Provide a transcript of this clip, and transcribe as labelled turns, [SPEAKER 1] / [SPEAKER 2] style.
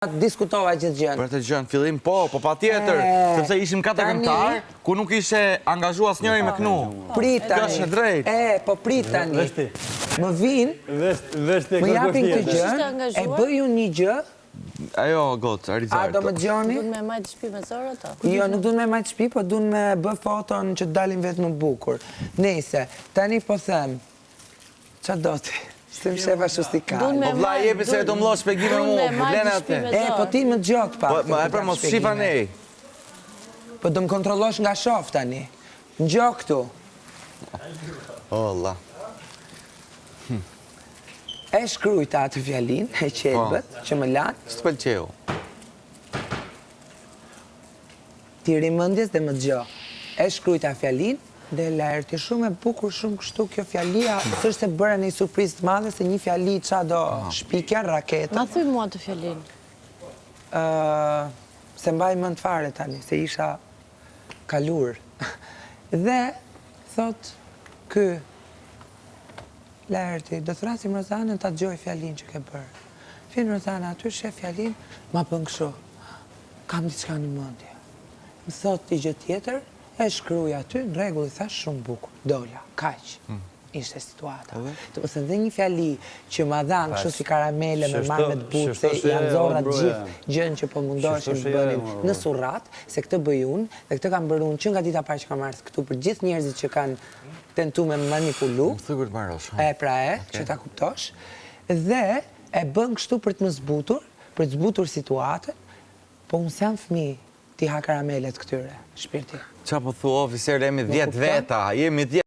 [SPEAKER 1] Diskutova gjithë gjënë.
[SPEAKER 2] Për të gjënë, fillim po pa tjetër, sepse ishim katër këngëtar, ku nuk ishe angazhu asnjëri me kënu.
[SPEAKER 1] Pritani.
[SPEAKER 2] Kjo është e drejtë.
[SPEAKER 1] Po pritani. Më vinë, më japin këtë gjë, e bëj unë një gjë.
[SPEAKER 2] Ajo, gocë, Arizardo.
[SPEAKER 1] A do më gjoni?
[SPEAKER 3] Dunë me majtë shpi me zorë ato?
[SPEAKER 1] Jo, nuk dunë me majtë shpi, po dunë me bë foton që të dalin vetë më bukur. Nese, tani po them, që do ti? Së më shefa shustikaj.
[SPEAKER 2] Po vla jepi se do më lo shpegime mu, probleme atë.
[SPEAKER 1] Po ti më gjokë pak.
[SPEAKER 2] Po e pra mos shifa nej.
[SPEAKER 1] Po do më kontrollosh nga shof tani. Në gjokë tu.
[SPEAKER 2] O, Allah.
[SPEAKER 1] E shkrujta atë fjallin, e qelbët, që më lanë.
[SPEAKER 2] Së të pëlqeu.
[SPEAKER 1] Ti rimëndjes dhe më gjo. E shkrujta fjallin, dhe lërti shumë e bukur, shumë kështu kjo fjallia, së është e bërë një surprizë të madhe, se një fjalli qa do shpikja, raketa.
[SPEAKER 3] Ma thuj mua të fjallin.
[SPEAKER 1] Se mbaj mënd fare tani, se isha kalur. Dhe, thot, kë, lërti, do të thrasim Rozanën të gjoj fjallin që ke bërë. Finë Rozana, aty shef fjallin, ma bën kështu. Kam diçka në mëndje. Më thot i gjë tjetër, e shkruja aty, në regull i thash shumë bukur, dola, kaq, ishte situata. Të përse dhe një fjali që ma dhanë kështu si karamele me marrë me të butë, se janë zorrat gjithë gjënë që po mundoheshin të bënin në surrat, se këtë bëj unë, dhe këtë kam bërë unë që nga dita parë që kam marrë këtu për gjithë njerëzit që kanë tentu me manipulu, që ta kuptosh, dhe e bën kështu për të më zbutur, për të zbutur situatën, po unë s'jam fëmijë ti ha karamelet këtyre, shpirti.
[SPEAKER 2] Qa po thu oficer, jemi 10 veta, jemi 10.